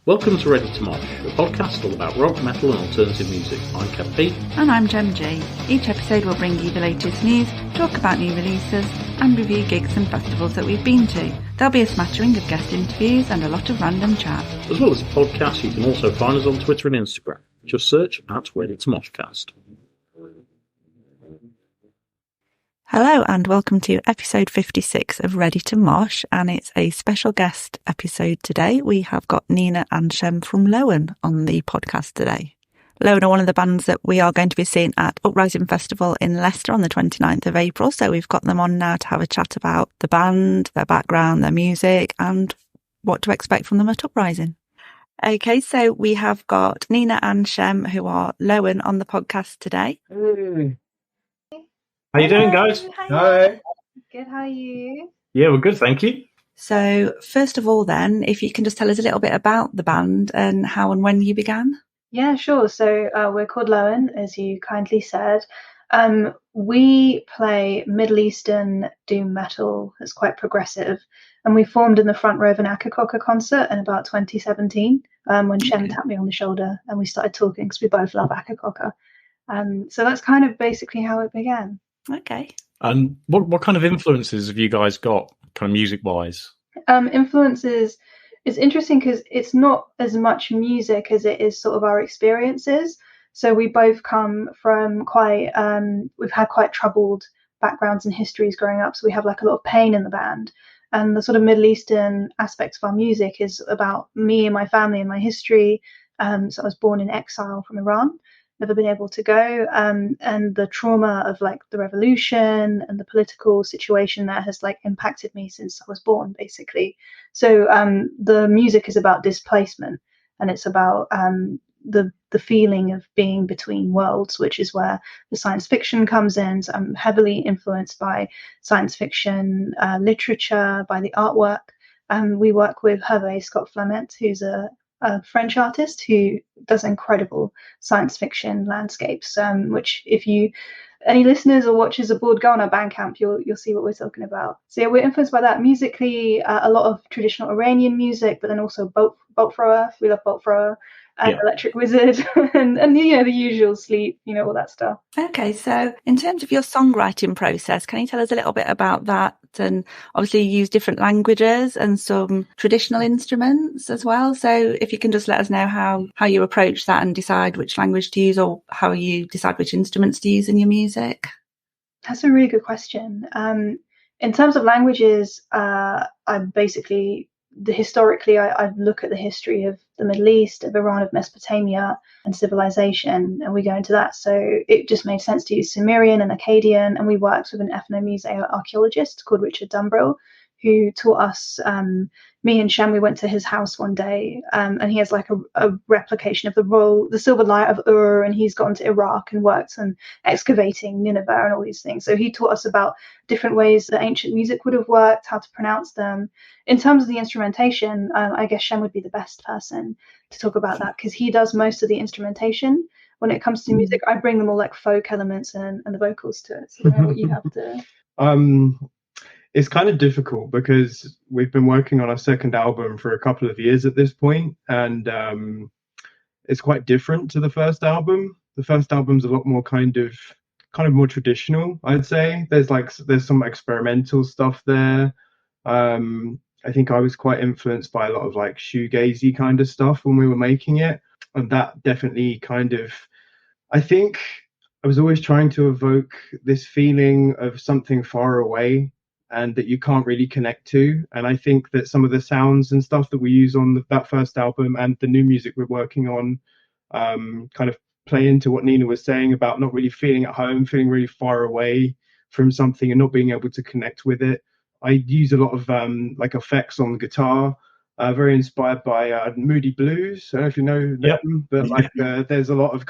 Welcome to Ready to Mosh, a podcast all about rock, metal and alternative music. I'm Kev P. And I'm Jem G. Each episode will bring you the latest news, talk about new releases and review gigs and festivals that we've been to. There'll be a smattering of guest interviews and a lot of random chat. As well as a podcast, you can also find us on Twitter and Instagram. Just search at Ready to Moshcast. Hello and welcome to episode 56 of Ready to Mosh, and it's a special guest episode today. We have got Nina and Shem from Lowen on the podcast today. Lowen are one of the bands that we are going to be seeing at Uprising Festival in Leicester on the 29th of April, so we've got them on now to have a chat about the band, their background, their music and what to expect from them at Uprising. Okay, so we have got Nina and Shem, who are Lowen, on the podcast today. How you doing, guys? Hi. Good, how are you? Yeah, we're good, thank you. So first of all then, if you can just tell us a little bit about the band and how and when you began. Yeah, sure. So we're called Lowen, as you kindly said. We play Middle Eastern doom metal. It's quite progressive. And we formed in the front row of an Akakoka concert in about 2017 when Shem tapped me on the shoulder and we started talking because we both love Akakoka. So that's kind of basically how it began. Okay. And what kind of influences have you guys got, kind of music-wise? Influences is interesting because it's not as much music as it is sort of our experiences. So we both come from we've had quite troubled backgrounds and histories growing up. So we have like a lot of pain in the band. And the sort of Middle Eastern aspect of our music is about me and my family and my history. So I was born in exile from Iran. Never been able to go, and the trauma of like the revolution and the political situation there has like impacted me since I was born, basically. So the music is about displacement, and it's about the feeling of being between worlds, which is where the science fiction comes in. So I'm heavily influenced by science fiction literature, by the artwork. We work with Hervé Scott-Flamet, who's a French artist who does incredible science fiction landscapes, which if any listeners or watchers aboard, go on our Bandcamp, you'll see what we're talking about. So yeah, we're influenced by that musically, a lot of traditional Iranian music, but then also bolt thrower. We love bolt thrower and Electric Wizard and the usual Sleep, all that stuff. Okay, so in terms of your songwriting process, can you tell us a little bit about that? And obviously you use different languages and some traditional instruments as well. So if you can just let us know how you approach that and decide which language to use, or how you decide which instruments to use in your music. That's a really good question. In terms of languages, historically, I look at the history of the Middle East, of Iran, of Mesopotamia and civilization, and we go into that. So it just made sense to use Sumerian and Akkadian, and we worked with an ethnomuseo archaeologist called Richard Dumbrill, who taught us, me and Shem, we went to his house one day, and he has like a replication of the silver light of Ur, and he's gone to Iraq and worked on excavating Nineveh and all these things. So he taught us about different ways that ancient music would have worked, how to pronounce them. In terms of the instrumentation, I guess Shem would be the best person to talk about that because he does most of the instrumentation. When it comes to music, I bring them all like folk elements and the vocals to it. So I know what you have to. It's kind of difficult because we've been working on our second album for a couple of years at this point, and it's quite different to the first album. The first album's a lot more kind of more traditional, I'd say. There's some experimental stuff there. I think I was quite influenced by a lot of like shoegazy kind of stuff when we were making it, and that definitely I think I was always trying to evoke this feeling of something far away and that you can't really connect to. And I think that some of the sounds and stuff that we use on that first album and the new music we're working on kind of play into what Nina was saying about not really feeling at home, feeling really far away from something and not being able to connect with it. I use a lot of like effects on the guitar, very inspired by Moody Blues. I don't know if you know them, but like there's a lot of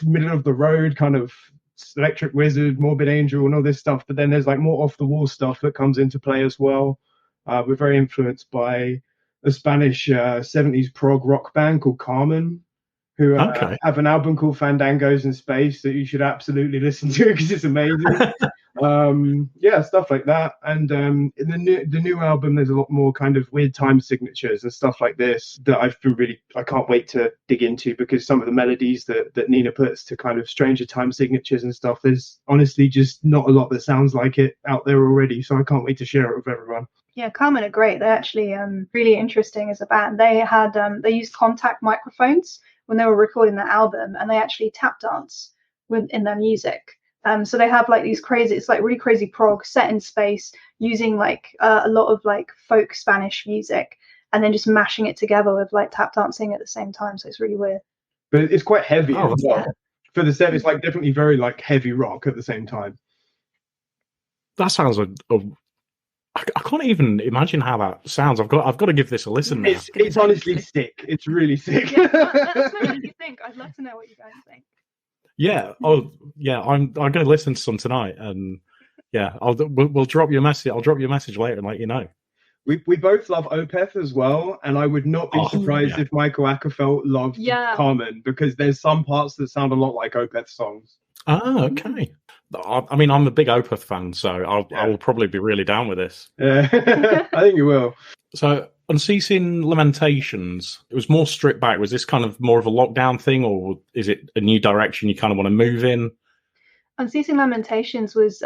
middle of the road kind of Electric Wizard, Morbid Angel and all this stuff, but then there's like more off the wall stuff that comes into play as well. We're very influenced by a Spanish 70s prog rock band called Carmen, who Okay. have an album called Fandangos in Space that you should absolutely listen to because it's amazing. Yeah, stuff like that. And in the new album, there's a lot more kind of weird time signatures and stuff like this that I can't wait to dig into, because some of the melodies that Nina puts to kind of stranger time signatures and stuff, there's honestly just not a lot that sounds like it out there already. So I can't wait to share it with everyone. Yeah, Carmen are great. They're actually really interesting as a band. They had they used contact microphones when they were recording their album, and they actually tap dance in their music. So they have like these crazy, it's like really crazy prog set in space, using like a lot of like folk Spanish music, and then just mashing it together with like tap dancing at the same time. So it's really weird. But it's quite heavy as well. Yeah. For the set, it's like definitely very like heavy rock at the same time. That sounds I can't even imagine how that sounds. I've got to give this a listen now. It's honestly sick. It's really sick. Yeah, let us know what you think. I'd love to know what you guys think. Yeah. Oh, yeah. I'm going to listen to some tonight, and yeah, we'll drop you a message. I'll drop you a message later and let you know. We both love Opeth as well, and I would not be surprised if Michael Ackerfeld loved Carmen, because there's some parts that sound a lot like Opeth songs. Ah, okay. I mean, I'm a big Opeth fan, so I will probably be really down with this. Yeah, I think you will. So, Unceasing Lamentations, it was more stripped back. Was this kind of more of a lockdown thing, or is it a new direction you kind of want to move in? Unceasing Lamentations was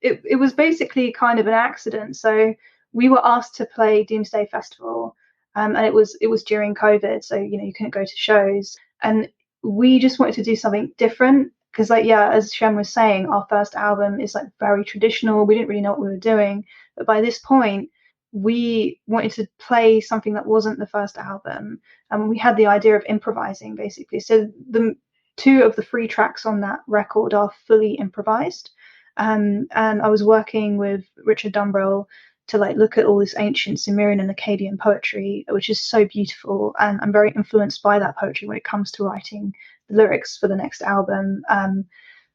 it was basically kind of an accident. So we were asked to play Doomsday Festival, and it was during COVID, so you couldn't go to shows, and we just wanted to do something different. Because as Shem was saying, our first album is like very traditional. We didn't really know what we were doing. But by this point, we wanted to play something that wasn't the first album. And we had the idea of improvising, basically. So the 2 of the 3 tracks on that record are fully improvised. And I was working with Richard Dumbrell to like look at all this ancient Sumerian and Akkadian poetry, which is so beautiful. And I'm very influenced by that poetry when it comes to writing lyrics for the next album.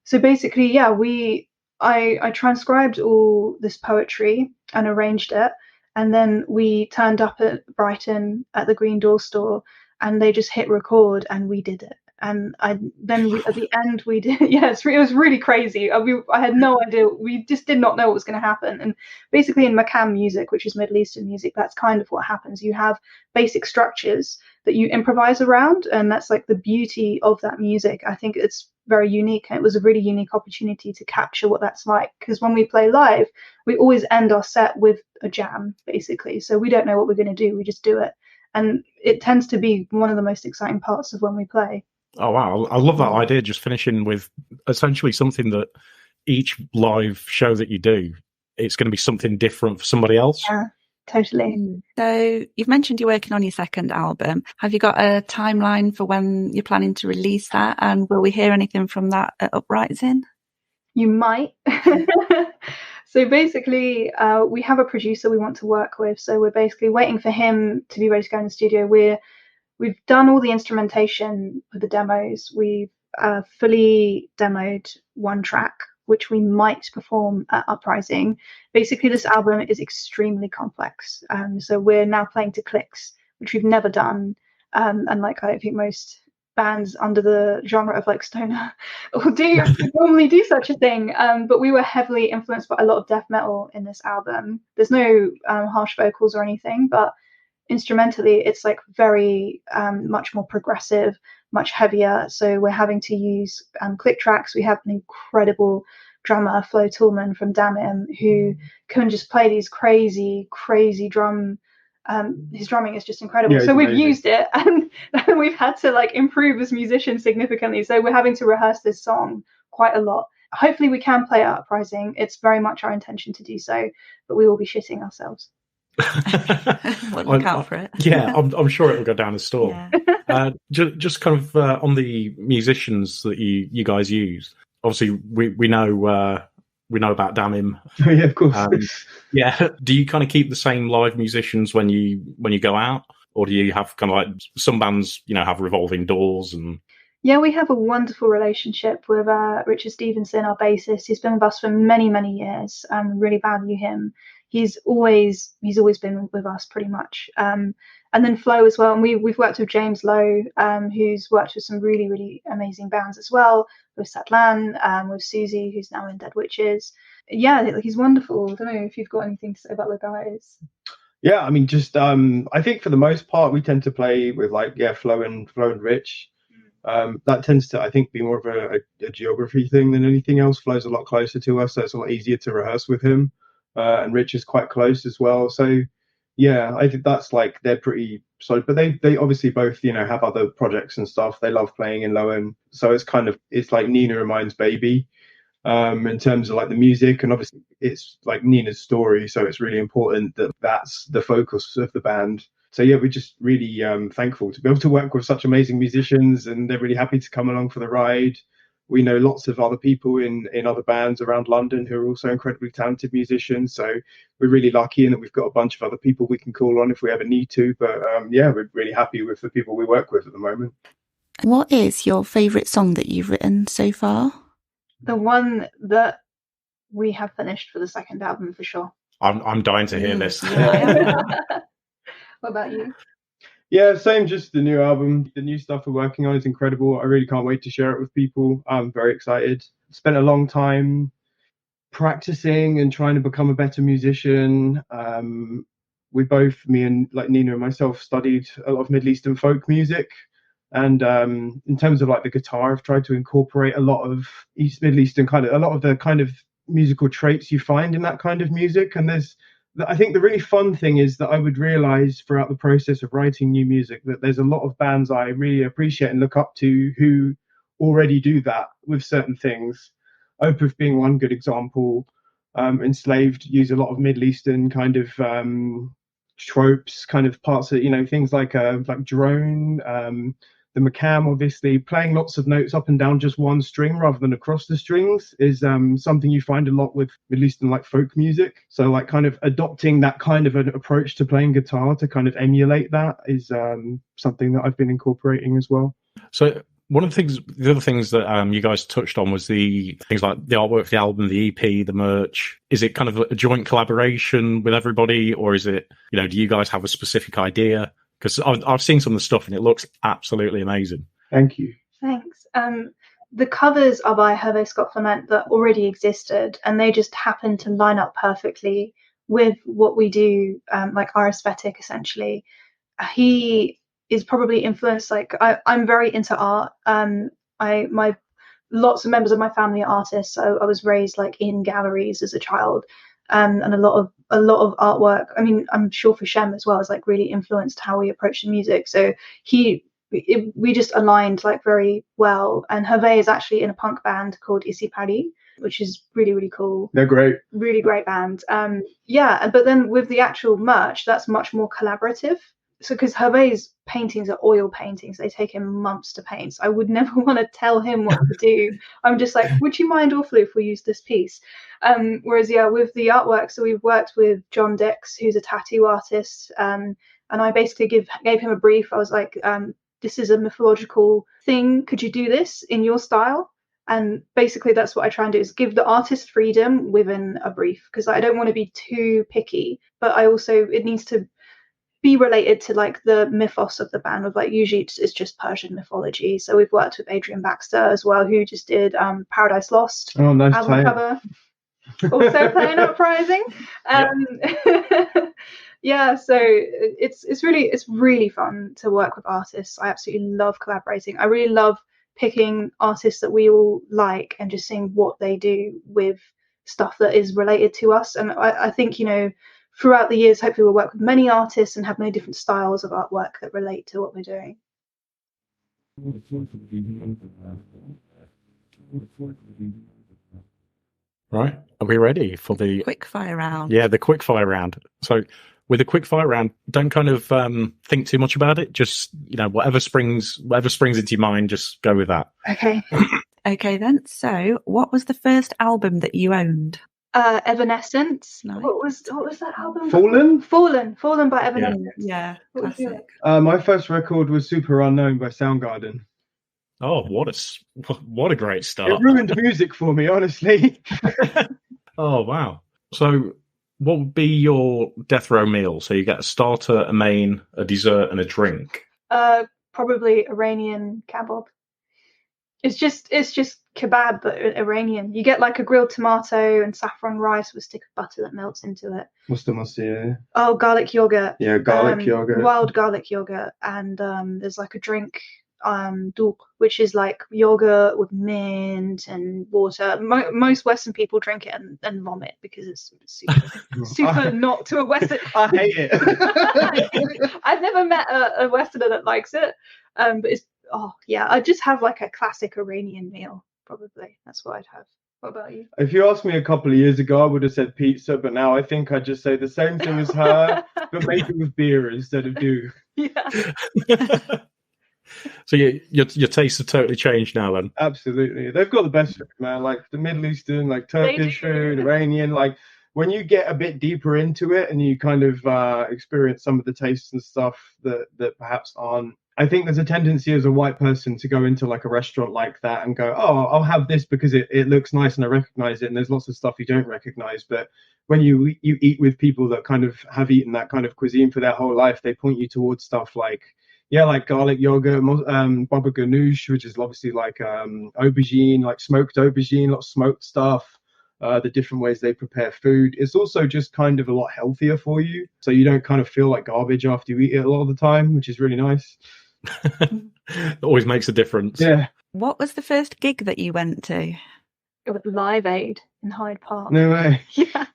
So basically, I transcribed all this poetry and arranged it, and then we turned up at Brighton at the Green Door store, and they just hit record, and we did it. And at the end we did. It was really crazy. I had no idea. We just did not know what was going to happen. And basically in Makam music, which is Middle Eastern music, that's kind of what happens. You have basic structures that you improvise around, and that's like the beauty of that music. I think it's very unique, and it was a really unique opportunity to capture what that's like, because when we play live, we always end our set with a jam, basically. So we don't know what we're going to do, we just do it, and it tends to be one of the most exciting parts of when we play. Oh, wow. I love that idea, just finishing with essentially something that each live show that you do, it's going to be something different for somebody else. Yeah, totally. So you've mentioned you're working on your second album. Have you got a timeline for when you're planning to release that? And will we hear anything from that at Uprising? You might. So basically, we have a producer we want to work with. So we're basically waiting for him to be ready to go in the studio. We've done all the instrumentation for the demos. We've fully demoed 1 track, which we might perform at Uprising. Basically, this album is extremely complex. So we're now playing to clicks, which we've never done. And like, I don't think most bands under the genre of like stoner will normally do such a thing. But we were heavily influenced by a lot of death metal in this album. There's no harsh vocals or anything, but instrumentally it's like very much more progressive, much heavier. So we're having to use click tracks. We have an incredible drummer, Flo Toolman from Damim, who can just play these crazy drum. His drumming is just incredible. So we've used it, and we've had to like improve as musicians significantly. So we're having to rehearse this song quite a lot. Hopefully we can play at Uprising. It's very much our intention to do so, but we will be shitting ourselves. We'll look out for it. Yeah, I'm sure it will go down the storm. Yeah. Just kind of on the musicians that you guys use. Obviously, we know about Damim. Yeah, of course. Yeah. Do you kind of keep the same live musicians when you go out, or do you have kind of like some bands have revolving doors and? Yeah, we have a wonderful relationship with Richard Stevenson, our bassist. He's been with us for many, many years, and really value him. he's always been with us pretty much. And then Flo as well. And we've worked with James Lowe, who's worked with some really, really amazing bands as well, with Satlan, with Susie, who's now in Dead Witches. Yeah, like, he's wonderful. I don't know if you've got anything to say about the guys. Yeah, I mean, just I think for the most part we tend to play with Flo and Rich. That tends to, I think, be more of a geography thing than anything else. Flo's a lot closer to us, so it's a lot easier to rehearse with him. And Rich is quite close as well. So yeah, I think that's like, they're pretty solid. But they obviously both, have other projects and stuff. They love playing in Lowen. So it's like Nina and mine's baby. In terms of like the music, and obviously it's like Nina's story, so it's really important that that's the focus of the band. So yeah, we're just really thankful to be able to work with such amazing musicians, and they're really happy to come along for the ride. We know lots of other people in other bands around London who are also incredibly talented musicians, so we're really lucky in that we've got a bunch of other people we can call on if we ever need to. But yeah, we're really happy with the people we work with at the moment. What is your favourite song that you've written so far? The one that we have finished for the second album, for sure. I'm dying to hear this. What about you? Yeah, same. Just the new album, the new stuff we're working on is incredible. I really can't wait to share it with people. I'm very excited. Spent a long time practicing and trying to become a better musician. We both, me and like Nina and myself, studied a lot of Middle Eastern folk music. And in terms of like the guitar, I've tried to incorporate a lot of Middle Eastern a lot of the kind of musical traits you find in that kind of music. And I think the really fun thing is that I would realize throughout the process of writing new music that there's a lot of bands I really appreciate and look up to who already do that with certain things. Opeth being one good example. Enslaved use a lot of Middle Eastern kind of tropes, kind of parts of, things like drone, the Macam, obviously, playing lots of notes up and down just one string rather than across the strings is something you find a lot with Middle Eastern like folk music. So like kind of adopting that kind of an approach to playing guitar to kind of emulate that is something that I've been incorporating as well. So the other things that you guys touched on was the things like the artwork, the album, the EP, the merch. Is it kind of a joint collaboration with everybody, or is it, do you guys have a specific idea? Because I've seen some of the stuff and it looks absolutely amazing. Thank you. Thanks. The covers are by Hervé Scott Clement that already existed, and they just happen to line up perfectly with what we do, like our aesthetic, essentially. He is probably influenced, like I'm very into art. Lots of members of my family are artists, so I was raised like in galleries as a child. And a lot of artwork. I mean, I'm sure for Shem as well, has like really influenced how we approach the music. So we just aligned like very well. And Hervé is actually in a punk band called Ici Paris, which is really, really cool. They're great. Really great band. Yeah, but then with the actual merch, that's much more collaborative. So because Hervé's paintings are oil paintings, they take him months to paint. So I would never want to tell him what to do. I'm just like, would you mind awfully if we use this piece? Whereas with the artwork, so we've worked with John Dix, who's a tattoo artist, and I basically gave him a brief. I was like, this is a mythological thing. Could you do this in your style? And basically that's what I try and do, is give the artist freedom within a brief, because I don't want to be too picky, but it needs to be related to like the mythos of the band. Of like, usually it's just Persian mythology. So we've worked with Adrian Baxter as well, who just did Paradise Lost. Oh, nice album cover. Also playing Uprising. Yeah, so it's really fun to work with artists. I absolutely love collaborating. I really love picking artists that we all like and just seeing what they do with stuff that is related to us. And I think, throughout the years, hopefully we'll work with many artists and have many different styles of artwork that relate to what we're doing. Right. Are we ready for the quickfire round? Yeah, the quickfire round. So with the quickfire round, don't kind of think too much about it. Just, whatever springs into your mind, just go with that. Okay. Okay then. So what was the first album that you owned? Evanescence. Nice. What was that album? Fallen by Evanescence. Yeah, classic. My first record was Super Unknown by Soundgarden. Oh, what a great start! It ruined music for me, honestly. Oh wow! So what would be your death row meal? So you get a starter, a main, a dessert, and a drink. Probably Iranian kebab. It's just kebab, but Iranian. You get like a grilled tomato and saffron rice with a stick of butter that melts into it. What's the must? Yeah. Oh, garlic yogurt. Yeah, garlic yogurt. Wild garlic yogurt, and there's like a drink, douk, which is like yogurt with mint and water. Most Western people drink it and vomit because it's super not to a Western. I hate it. I've never met a Westerner that likes it, but it's I just have like a classic Iranian meal. Probably that's what I'd have. What about you? If you asked me a couple of years ago, I would have said pizza, but now I think I'd just say the same thing as her, but make it with beer instead of dew. Yeah. So your tastes have totally changed now then? Absolutely. They've got the best food, man. Like the Middle Eastern, like Turkish food, Iranian. Like when you get a bit deeper into it and you kind of experience some of the tastes and stuff that perhaps aren't. I think there's a tendency as a white person to go into like a restaurant like that and go, oh, I'll have this because it looks nice and I recognize it. And there's lots of stuff you don't recognize. But when you eat with people that kind of have eaten that kind of cuisine for their whole life, they point you towards stuff like garlic yogurt, baba ganoush, which is obviously like aubergine, like smoked aubergine, lots of smoked stuff. The different ways they prepare food. It's also just kind of a lot healthier for you. So you don't kind of feel like garbage after you eat it a lot of the time, which is really nice. It always makes a difference. Yeah. What was the first gig that you went to? It was Live Aid in Hyde Park. No way. Yeah.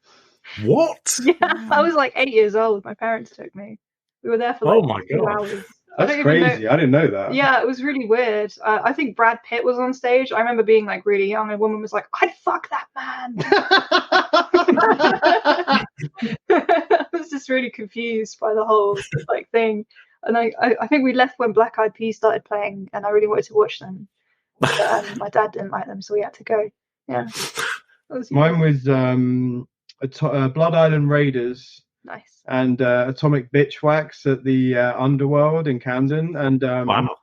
What? Yeah. I was like 8 years old. My parents took me. We were there for like 2 hours. That's crazy. I didn't know that. Yeah, it was really weird. I think Brad Pitt was on stage. I remember being like really young. A woman was like, "I'd fuck that man." I was just really confused by the whole like thing. And I think we left when Black Eyed Peas started playing, and I really wanted to watch them. But, my dad didn't like them, so we had to go. Yeah. Mine was Blood Island Raiders. Nice. And Atomic Bitch Wax at the Underworld in Camden. And wow.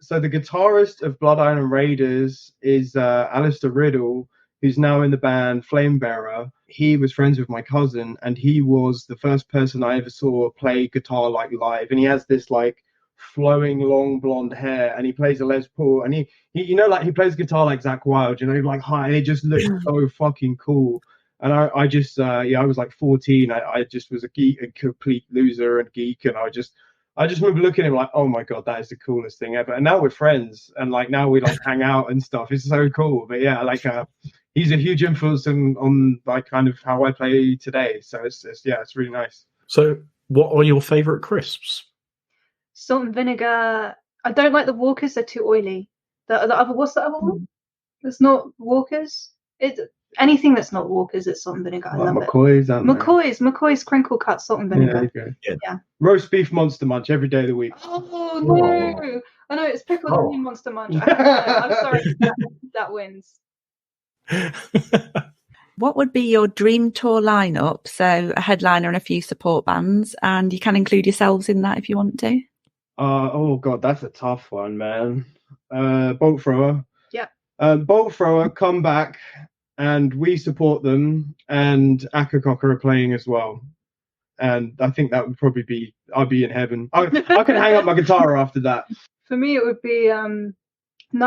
So the guitarist of Blood Island Raiders is Alistair Riddle, who's now in the band Flamebearer. He was friends with my cousin, and he was the first person I ever saw play guitar like live. And he has this like flowing long blonde hair, and he plays a Les Paul, and he like he plays guitar like Zakk Wylde, like high, and it just looks so fucking cool. And I just I was like 14. I just was a geek, a complete loser and geek, and I just remember looking at him like, oh my god, that is the coolest thing ever. And now we're friends, and like now we like hang out and stuff. It's so cool. But yeah, like he's a huge influence on like kind of how I play today. So it's really nice. So what are your favorite crisps? Salt and vinegar. I don't like the Walkers. They're too oily. The other, what's the other one? It's not Walkers. Anything that's not Walkers, it's salt and vinegar. I love McCoy's, it. McCoy's crinkle cut salt and vinegar. Yeah. Roast beef Monster Munch every day of the week. Oh no! I know it's pickled onion Monster Munch. I'm sorry, that wins. What would be your dream tour lineup? So a headliner and a few support bands, and you can include yourselves in that if you want to. Oh god, that's a tough one, man. Bolt Thrower. Yeah. Bolt Thrower come back. And we support them, and Akakoka are playing as well. And I think that would probably be, I'd be in heaven. I could hang up my guitar after that. For me, it would be 9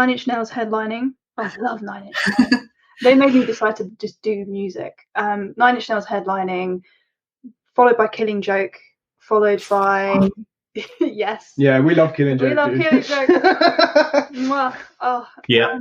Inch Nails headlining. I love 9 Inch Nails. They made me decide to just do music. 9 Inch Nails headlining, followed by Killing Joke, followed by... Yes. Yeah, we love Killing Joke. We love Killing Joke. Yeah.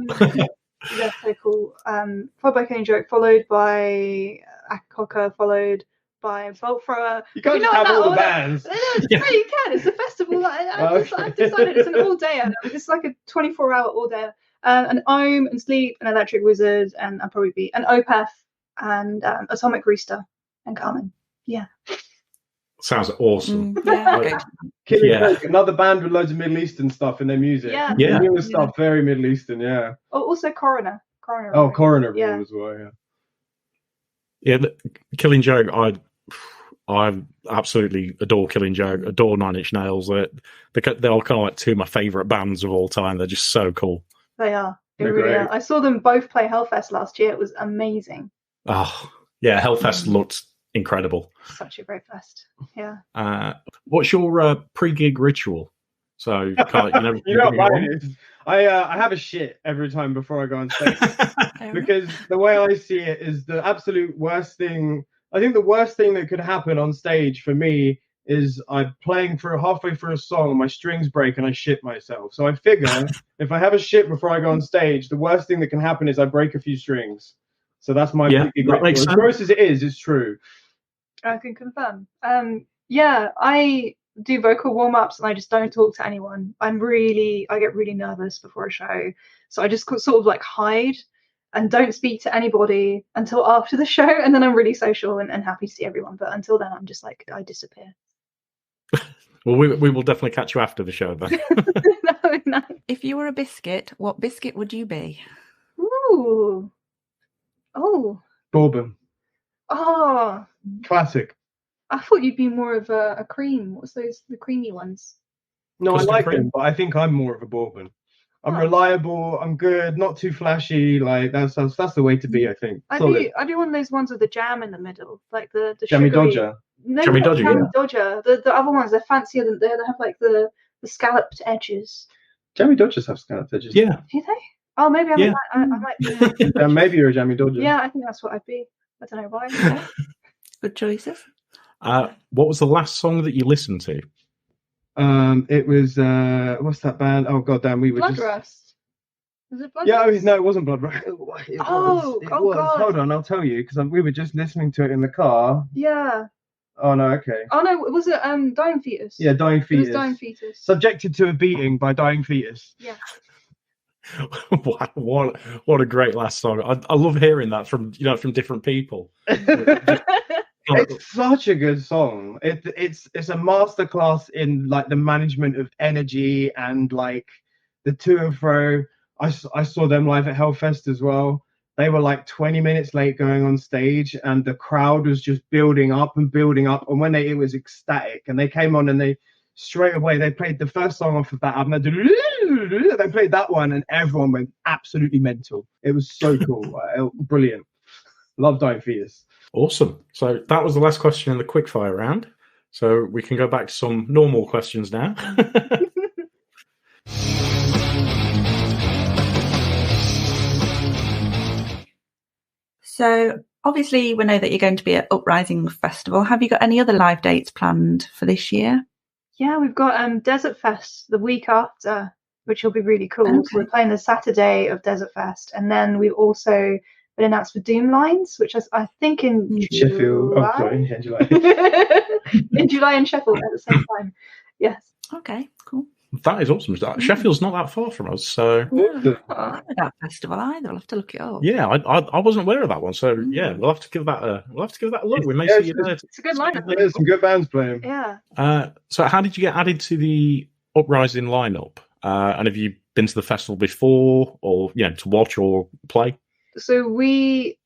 That's so cool. Followed by Killing Joke, followed by Akakoka, followed by Bolt Thrower. You can't just have all the bands. No, you can. It's a festival. I've decided it's an all-day. It's like a 24-hour all-day. An Ohm and Sleep, an Electric Wizard, and I'll probably be an Opeth and Atomic Rooster and Carmen. Yeah. Sounds awesome. Yeah. Killing Joke, another band with loads of Middle Eastern stuff in their music. Yeah. Newer stuff, very Middle Eastern, yeah. Oh, also Coroner. Coroner Rule as well, yeah. Yeah, Killing Joke, I absolutely adore Killing Joke, adore 9 Inch Nails. They're kind of like two of my favourite bands of all time. They're just so cool. They are. They really are. I saw them both play Hellfest last year. It was amazing. Oh, Yeah, Hellfest looked incredible. Such a great fest. Yeah. What's your pre-gig ritual? So, you know, you know what mine is? I have a shit every time before I go on stage because the way I see it is the absolute worst thing. I think the worst thing that could happen on stage for me is I'm playing for halfway through a song and my strings break and I shit myself. So I figure if I have a shit before I go on stage, the worst thing that can happen is I break a few strings. So that's my big ritual. As gross as it is, it's true. I can confirm. Yeah, I do vocal warm-ups and I just don't talk to anyone. I get really nervous before a show. So I just sort of like hide and don't speak to anybody until after the show. And then I'm really social and happy to see everyone. But until then, I'm just like, I disappear. Well, we will definitely catch you after the show then. No. If you were a biscuit, what biscuit would you be? Ooh. Oh. Bourbon. Oh. Classic. I thought you'd be more of a cream. What's the creamy ones? No, I like them, but I think I'm more of a bourbon. I'm reliable. I'm good. Not too flashy. Like that's the way to be. I think. I'd be one of those ones with the jam in the middle, like the Jammy sugary... Dodger. No, Jammy Dodger. Jammy Dodger. The other ones, they're fancier than they have like the scalloped edges. Jammy Dodgers have scalloped edges. Yeah. Do they? Oh, maybe I might be. Maybe you're a Jammy Dodger. Yeah, I think that's what I'd be. I don't know why. Good choices. What was the last song that you listened to? It was what's that band? Oh god damn, we were Blood Rust. Was it Blood Rust? Rust? No, it wasn't Blood Rust. It was. God. Hold on, I'll tell you because we were just listening to it in the car. Yeah. Oh no, okay. Oh no, was it Dying Fetus? Yeah, Dying Fetus. It was Dying Fetus. Subjected to a beating by Dying Fetus. Yeah. what a great last song. I love hearing that from different people. It's such a good song. It's a masterclass in like the management of energy and like the to and fro. I saw them live at Hellfest as well. They were like 20 minutes late going on stage, and the crowd was just building up. And when it was ecstatic, and they came on and they straight away they played the first song off of that album. They played that one, and everyone went absolutely mental. It was so cool, brilliant. Love Dying Fetus. Awesome. So that was the last question in the quickfire round. So we can go back to some normal questions now. So obviously we know that you're going to be at Uprising Festival. Have you got any other live dates planned for this year? Yeah, we've got Desert Fest the week after, which will be really cool. Okay. So we're playing the Saturday of Desert Fest, and then we've also been announced for Doom Lines, which is I think in Sheffield. July. Oh, sorry, in July. In July in Sheffield at the same time. Yes. Okay, cool. That is awesome. Sheffield's not that far from us, so I don't know that festival either. I'll have to look it up. yeah, I wasn't aware of that one. So yeah, we'll have to give that a look. We may see you there. It's a good lineup. There's some good bands playing. Yeah. So how did you get added to the Uprising lineup? And have you been to the festival before, or to watch or play? So we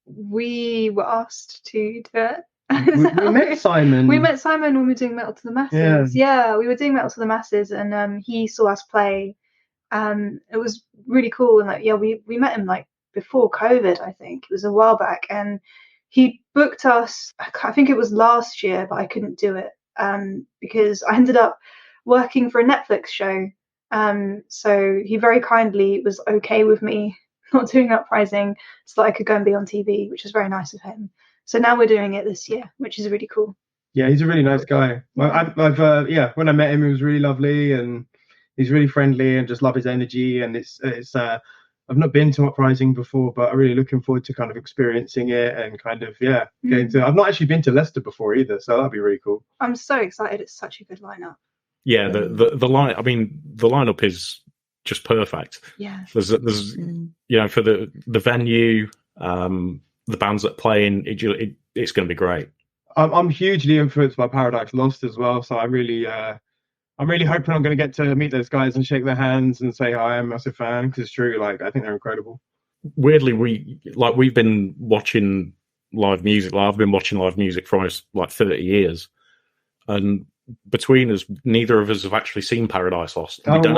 were asked to do it. We met Simon. We met Simon when we were doing Metal to the Masses. Yeah, we were doing Metal to the Masses, and he saw us play. It was really cool, and we met him like before COVID. I think it was a while back, and he booked us. I think it was last year, but I couldn't do it because I ended up working for a Netflix show. So he very kindly was okay with me not doing Uprising so that I could go and be on TV, which was very nice of him. So now we're doing it this year, which is really cool. Yeah, he's a really nice guy. When I met him, he was really lovely, and he's really friendly, and just love his energy. And it's I've not been to Uprising before, but I'm really looking forward to kind of experiencing it and kind of getting to. I've not actually been to Leicester before either, so that'd be really cool. I'm so excited! It's such a good lineup. Yeah, the line. I mean, the lineup is just perfect. Yeah. There's for the venue, the bands that play in it's going to be great. I'm hugely influenced by Paradise Lost as well, so I'm really hoping I'm going to get to meet those guys and shake their hands and say hi. I'm a massive fan because it's true. Like I think they're incredible. Weirdly, we've been watching live music. I've been watching live music for almost like 30 years, and between us, neither of us have actually seen Paradise Lost. Oh, We don't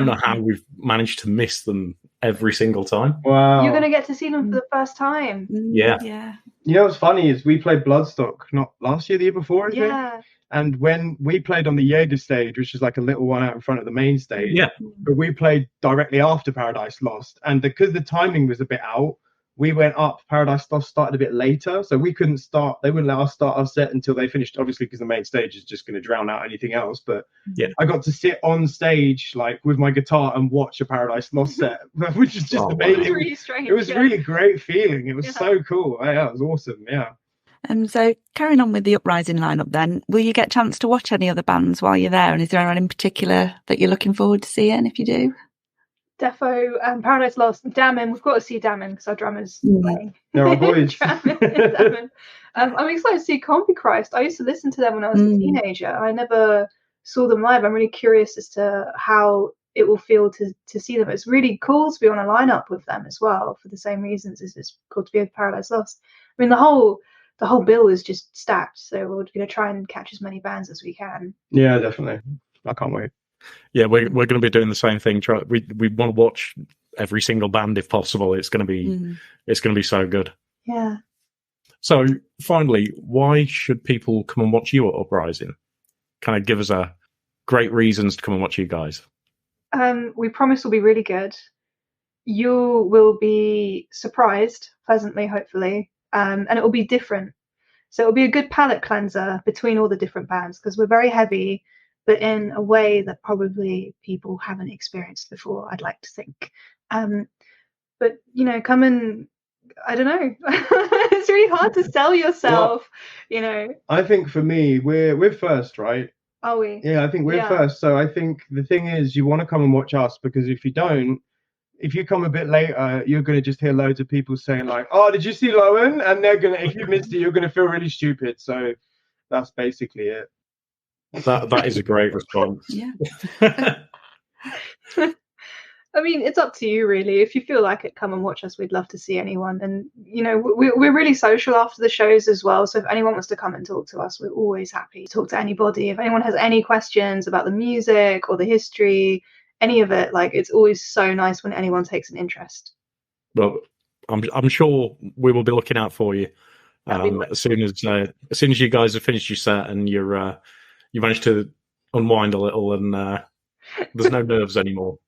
know wow. how we've managed to miss them every single time. Wow. You're going to get to see them for the first time. Yeah. You know what's funny is we played Bloodstock not last year, the year before, I think. Yeah. And when we played on the Jaeger stage, which is like a little one out in front of the main stage, Yeah. but we played directly after Paradise Lost. And because the timing was a bit out, we went up. Paradise Lost started a bit later, so we couldn't start. They wouldn't let us start our set until they finished, obviously, because the main stage is just going to drown out anything else. But yeah, I got to sit on stage like with my guitar and watch a Paradise Lost set, which is just amazing. It was really strange. It was really great feeling. It was so cool. Yeah, it was awesome. Yeah. So carrying on with the Uprising lineup then, will you get a chance to watch any other bands while you're there? And is there anyone in particular that you're looking forward to seeing if you do? Defo, Paradise Lost, Damon. We've got to see Damon because our drummer's playing. They're our boys. Damon. I'm excited to see Combi Christ. I used to listen to them when I was a teenager. I never saw them live. I'm really curious as to how it will feel to see them. It's really cool to be on a lineup with them as well, for the same reasons as it's cool to be with Paradise Lost. I mean, the whole bill is just stacked, so we're going to try and catch as many bands as we can. Yeah, definitely. I can't wait. Yeah, we're going to be doing the same thing. We want to watch every single band if possible. It's going to be so good. Yeah. So finally, why should people come and watch you at Uprising? Kind of give us a great reasons to come and watch you guys. We promise we'll be really good. You will be surprised, pleasantly, hopefully, and it will be different. So it'll be a good palate cleanser between all the different bands, because we're very heavy, but in a way that probably people haven't experienced before, I'd like to think. But, come and, I don't know. It's really hard to sell yourself, I think for me, we're first, right? Are we? Yeah, I think we're first. So I think the thing is, you want to come and watch us, because if you don't, if you come a bit later, you're going to just hear loads of people saying like, oh, did you see Lowen? And they're going to, if you missed it, you're going to feel really stupid. So that's basically it. That is a great response. Yeah. I mean, it's up to you, really. If you feel like it, come and watch us. We'd love to see anyone. And, we're really social after the shows as well. So if anyone wants to come and talk to us, we're always happy to talk to anybody. If anyone has any questions about the music or the history, any of it, like, it's always so nice when anyone takes an interest. Well, I'm sure we will be looking out for you as soon as you guys have finished your set and you managed to unwind a little and there's no nerves anymore.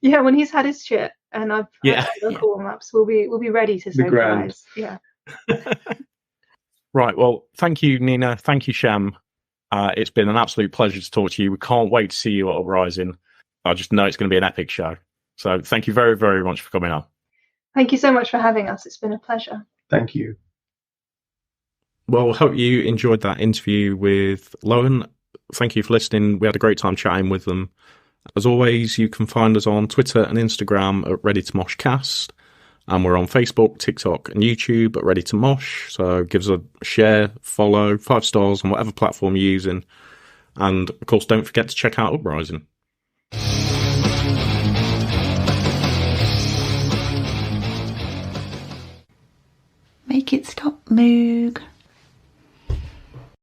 Yeah, when he's had his shit and I've had the warm-ups, we'll be ready to say goodbye. Yeah. Right. Well, thank you, Nina. Thank you, Shem. It's been an absolute pleasure to talk to you. We can't wait to see you at Uprising. I just know it's going to be an epic show. So thank you very, very much for coming on. Thank you so much for having us. It's been a pleasure. Thank you. Well, hope you enjoyed that interview with Lowen. Thank you for listening. We had a great time chatting with them. As always, you can find us on Twitter and Instagram at Ready to Mosh Cast. And we're on Facebook, TikTok and YouTube at Ready to Mosh. So give us a share, follow, 5 stars on whatever platform you're using. And of course, don't forget to check out Uprising. Make it stop, Moog.